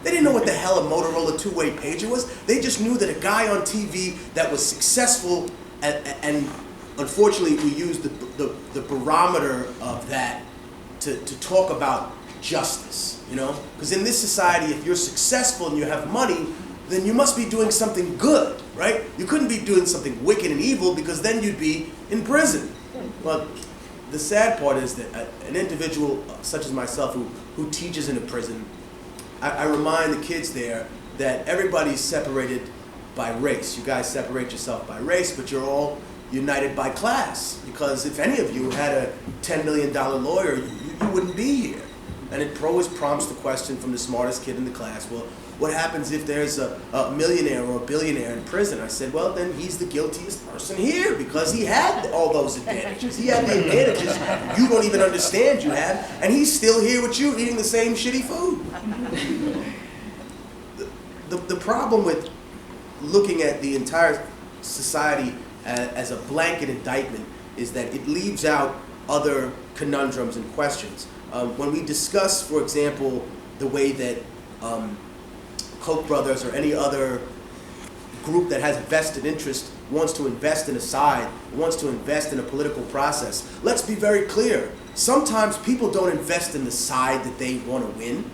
They didn't know what the hell a Motorola two-way pager was. They just knew that a guy on TV that was successful, and unfortunately we used the barometer of that to talk about justice, you know? Because in this society, if you're successful and you have money, then you must be doing something good, right? You couldn't be doing something wicked and evil, because then you'd be in prison. Well, the sad part is that an individual such as myself who teaches in a prison, I remind the kids there that everybody's separated by race. You guys separate yourself by race, but you're all united by class. Because if any of you had a $10 million lawyer, you wouldn't be here. And it always prompts the question from the smartest kid in the class, well, what happens if there's a millionaire or a billionaire in prison? I said, well, then he's the guiltiest person here, because he had all those advantages. He had the advantages you don't even understand you have, and he's still here with you eating the same shitty food. The problem with looking at the entire society as a blanket indictment is that it leaves out other conundrums and questions. When we discuss, for example, the way that Koch brothers or any other group that has a vested interest wants to invest in a side, wants to invest in a political process, let's be very clear. Sometimes people don't invest in the side that they want to win.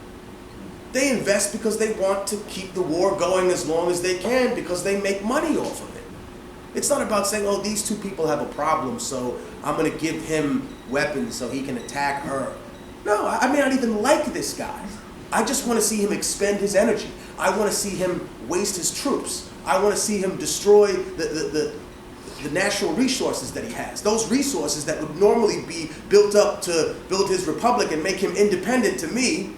They invest because they want to keep the war going as long as they can, because they make money off of it. It's not about saying, oh, these two people have a problem, so I'm going to give him weapons so he can attack her. No, I may not even like this guy. I just want to see him expend his energy. I want to see him waste his troops. I want to see him destroy the natural resources that he has. Those resources that would normally be built up to build his republic and make him independent to me,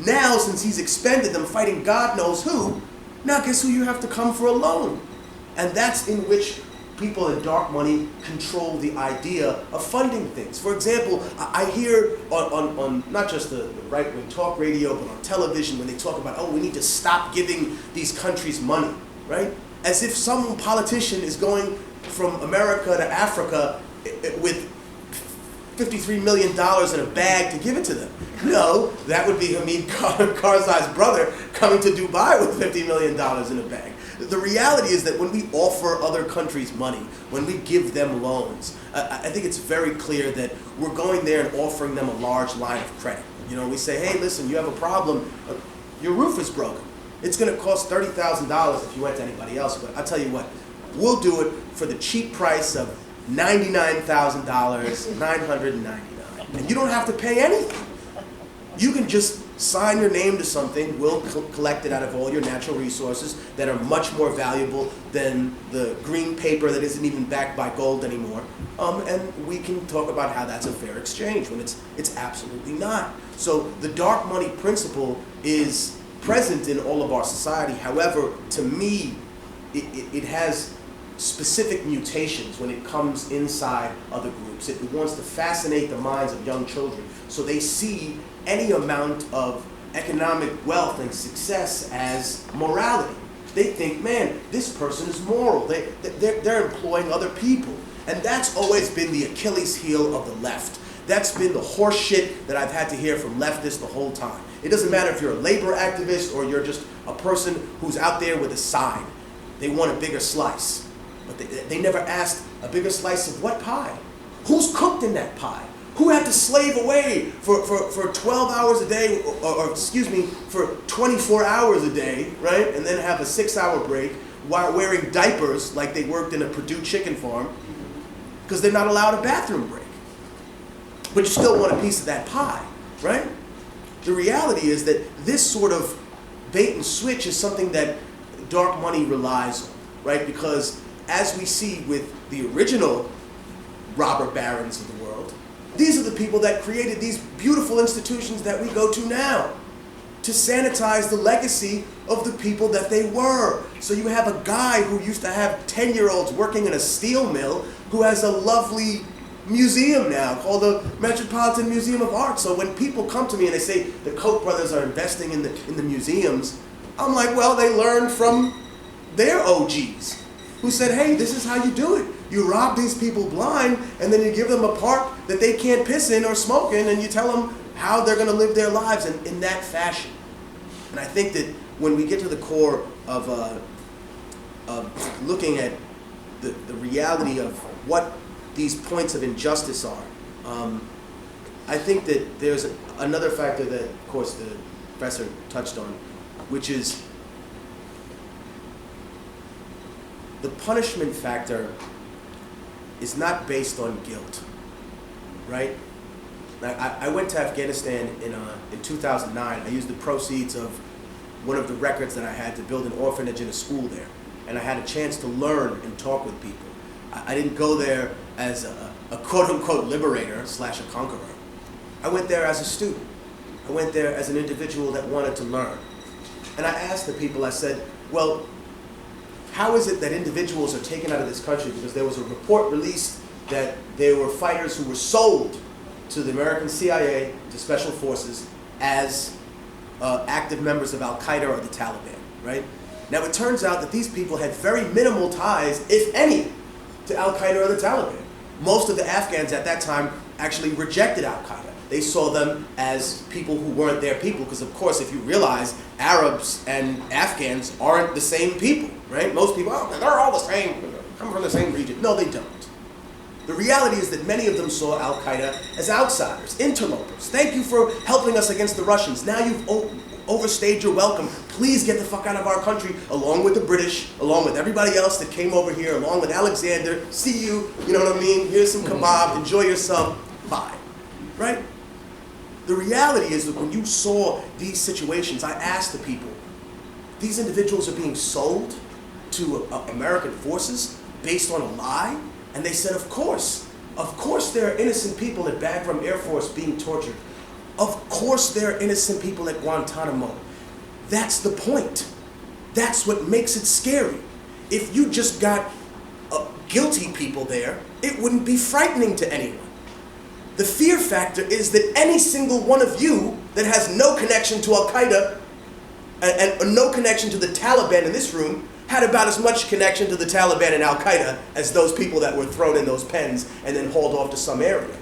now since he's expended them fighting God knows who, now guess who you have to come for a loan? And that's in which people in dark money control the idea of funding things. For example, I hear on not just the right-wing talk radio, but on television, when they talk about, oh, we need to stop giving these countries money, right? As if some politician is going from America to Africa with $53 million in a bag to give it to them. No, that would be Hamid Karzai's brother coming to Dubai with $50 million in a bag. The reality is that when we offer other countries money, when we give them loans, I think it's very clear that we're going there and offering them a large line of credit. You know, we say, hey, listen, you have a problem, your roof is broken. It's going to cost $30,000 if you went to anybody else, but I'll tell you what, we'll do it for the cheap price of $99,000, $999, and you don't have to pay anything. You can just sign your name to something, we'll collect it out of all your natural resources that are much more valuable than the green paper that isn't even backed by gold anymore. And we can talk about how that's a fair exchange when it's absolutely not. So the dark money principle is present in all of our society. However, to me, it has specific mutations when it comes inside other groups. It wants to fascinate the minds of young children so they see any amount of economic wealth and success as morality. They think, man, this person is moral. They're employing other people. And that's always been the Achilles heel of the left. That's been the horse shit that I've had to hear from leftists the whole time. It doesn't matter if you're a labor activist or you're just a person who's out there with a sign. They want a bigger slice. But they never asked a bigger slice of what pie? Who's cooked in that pie? Who had to slave away for 12 hours a day, or excuse me, for 24 hours a day, right? And then have a 6-hour break while wearing diapers like they worked in a Purdue chicken farm because they're not allowed a bathroom break. But you still want a piece of that pie, right? The reality is that this sort of bait and switch is something that dark money relies on, right? Because as we see with the original robber barons of the world, these are the people that created these beautiful institutions that we go to now to sanitize the legacy of the people that they were. So you have a guy who used to have 10-year-olds working in a steel mill who has a lovely museum now called the Metropolitan Museum of Art. So when people come to me and they say the Koch brothers are investing in the museums, I'm like, well, they learned from their OGs who said, hey, this is how you do it. You rob these people blind, and then you give them a park that they can't piss in or smoke in, and you tell them how they're going to live their lives in that fashion. And I think that when we get to the core of looking at the reality of what these points of injustice are, I think that there's another factor that, of course, the professor touched on, which is the punishment factor is not based on guilt, right? I went to Afghanistan in 2009. I used the proceeds of one of the records that I had to build an orphanage and a school there. And I had a chance to learn and talk with people. I didn't go there as a quote-unquote liberator / a conqueror. I went there as a student. I went there as an individual that wanted to learn. And I asked the people, I said, well, how is it that individuals are taken out of this country? Because there was a report released that there were fighters who were sold to the American CIA, to special forces, as active members of Al-Qaeda or the Taliban, right? Now it turns out that these people had very minimal ties, if any, to Al-Qaeda or the Taliban. Most of the Afghans at that time actually rejected Al-Qaeda. They saw them as people who weren't their people, because of course, if you realize, Arabs and Afghans aren't the same people, right? Most people, oh, they're all the same, come from the same region. No, they don't. The reality is that many of them saw Al-Qaeda as outsiders, interlopers. Thank you for helping us against the Russians. Now you've overstayed your welcome. Please get the fuck out of our country, along with the British, along with everybody else that came over here, along with Alexander. See you, you know what I mean? Here's some kebab, enjoy yourself, bye. Right? The reality is that when you saw these situations, I asked the people, these individuals are being sold to American forces based on a lie? And they said, of course there are innocent people at Bagram Air Force being tortured. Of course there are innocent people at Guantanamo. That's the point. That's what makes it scary. If you just got guilty people there, it wouldn't be frightening to anyone. The fear factor is that any single one of you that has no connection to Al-Qaeda and no connection to the Taliban in this room had about as much connection to the Taliban and Al-Qaeda as those people that were thrown in those pens and then hauled off to some area.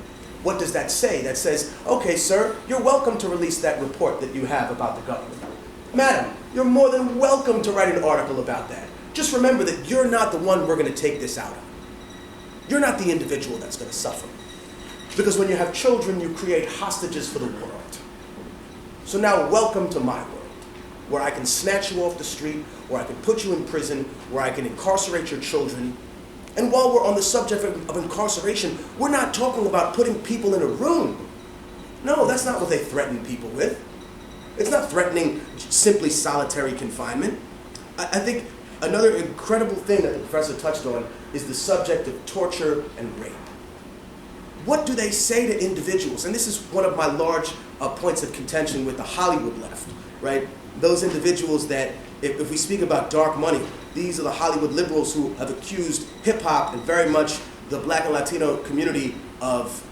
What does that say? That says, okay, sir, you're welcome to release that report that you have about the government. Madam, you're more than welcome to write an article about that. Just remember that you're not the one we're going to take this out of. You're not the individual that's going to suffer. Because when you have children, you create hostages for the world. So now welcome to my world, where I can snatch you off the street, where I can put you in prison, where I can incarcerate your children. And while we're on the subject of incarceration, we're not talking about putting people in a room. No, that's not what they threaten people with. It's not threatening simply solitary confinement. I think another incredible thing that the professor touched on is the subject of torture and rape. What do they say to individuals? And this is one of my large points of contention with the Hollywood left, right? Those individuals that, if we speak about dark money, these are the Hollywood liberals who have accused hip-hop and very much the Black and Latino community of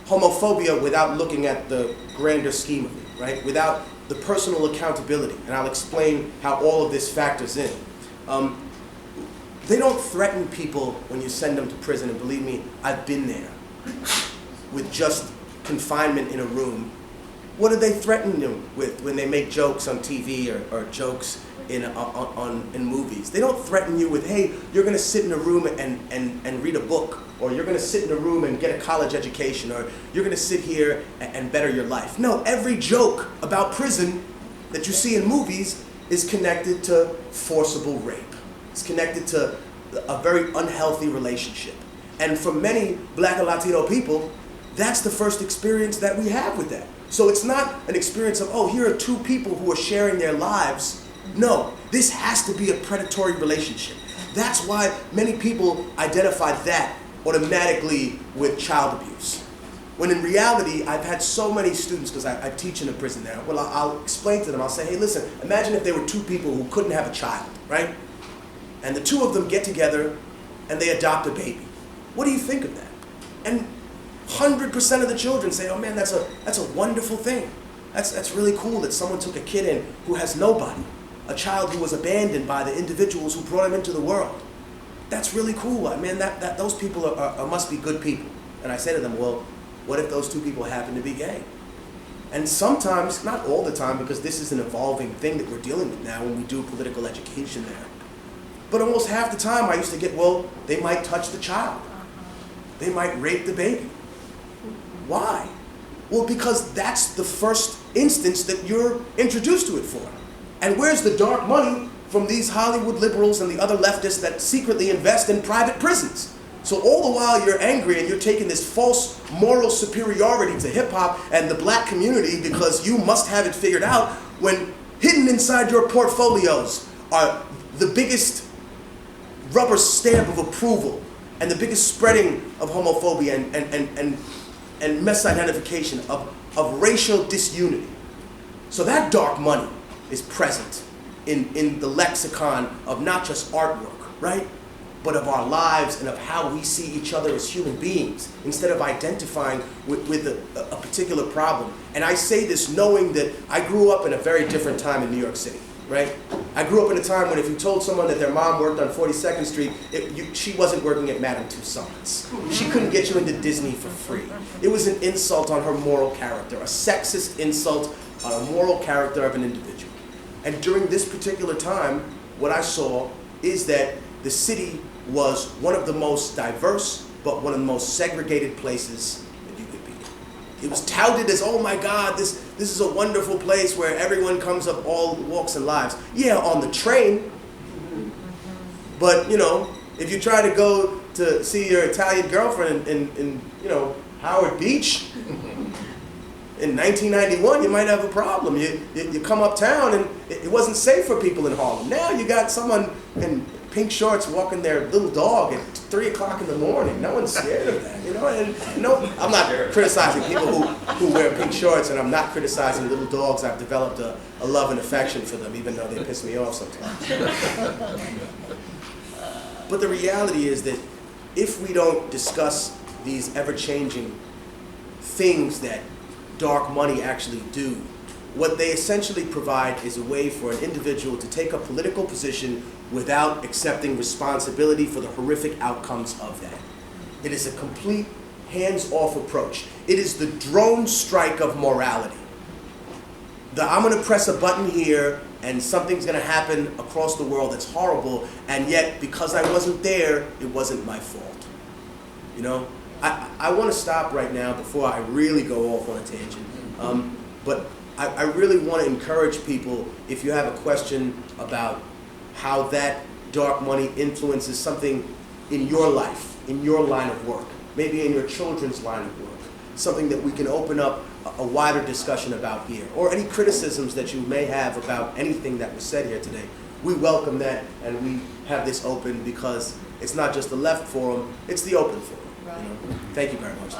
homophobia without looking at the grander scheme of it, right? Without the personal accountability. And I'll explain how all of this factors in. They don't threaten people when you send them to prison, and believe me, I've been there with just confinement in a room. What do they threaten them with when they make jokes on TV or jokes in movies? They don't threaten you with, hey, you're going to sit in a room and read a book, or you're going to sit in a room and get a college education, or you're going to sit here and better your life. No, every joke about prison that you see in movies is connected to forcible rape. It's connected to a very unhealthy relationship. And for many Black and Latino people, that's the first experience that we have with that. So it's not an experience of, oh, here are two people who are sharing their lives. No, this has to be a predatory relationship. That's why many people identify that automatically with child abuse. When in reality, I've had so many students, because I teach in a prison there, well, I'll explain to them, I'll say, hey, listen, imagine if there were two people who couldn't have a child, right? And the two of them get together and they adopt a baby. What do you think of that? And 100% of the children say, oh man, that's a wonderful thing. That's really cool that someone took a kid in who has nobody, a child who was abandoned by the individuals who brought him into the world. That's really cool. I mean, those people must be good people. And I say to them, well, what if those two people happen to be gay? And sometimes, not all the time, because this is an evolving thing that we're dealing with now when we do political education there. But almost half the time I used to get, well, they might touch the child. They might rape the baby. Why? Well, because that's the first instance that you're introduced to it for. And where's the dark money from these Hollywood liberals and the other leftists that secretly invest in private prisons? So all the while you're angry and you're taking this false moral superiority to hip-hop and the black community because you must have it figured out, when hidden inside your portfolios are the biggest rubber stamp of approval and the biggest spreading of homophobia and misidentification of racial disunity. So that dark money is present in the lexicon of not just artwork, right? But of our lives and of how we see each other as human beings instead of identifying with a particular problem. And I say this knowing that I grew up in a very different time in New York City, right? I grew up in a time when if you told someone that their mom worked on 42nd Street, she wasn't working at Madame Tussauds. She couldn't get you into Disney for free. It was an insult on her moral character, a sexist insult on a moral character of an individual. And during this particular time, what I saw is that the city was one of the most diverse, but one of the most segregated places that you could be. It was touted as, oh my God, this is a wonderful place where everyone comes of all walks and lives. Yeah, on the train. But, you know, if you try to go to see your Italian girlfriend in you know, Howard Beach in 1991, you might have a problem. You come uptown and it wasn't safe for people in Harlem. Now you got someone in pink shorts walking their little dog at 3 o'clock in the morning. No one's scared of that, you know? And no, I'm not criticizing people who wear pink shorts, and I'm not criticizing little dogs. I've developed a love and affection for them, even though they piss me off sometimes. But the reality is that if we don't discuss these ever-changing things that dark money actually do, what they essentially provide is a way for an individual to take a political position without accepting responsibility for the horrific outcomes of that. It is a complete hands-off approach. It is the drone strike of morality. I'm going to press a button here and something's going to happen across the world that's horrible, and yet because I wasn't there, it wasn't my fault. You know? I want to stop right now before I really go off on a tangent. But I really want to encourage people, if you have a question about how that dark money influences something in your life, in your line of work, maybe in your children's line of work, something that we can open up a wider discussion about here, or any criticisms that you may have about anything that was said here today. We welcome that, and we have this open because it's not just the left forum, it's the open forum. Right. You know? Thank you very much.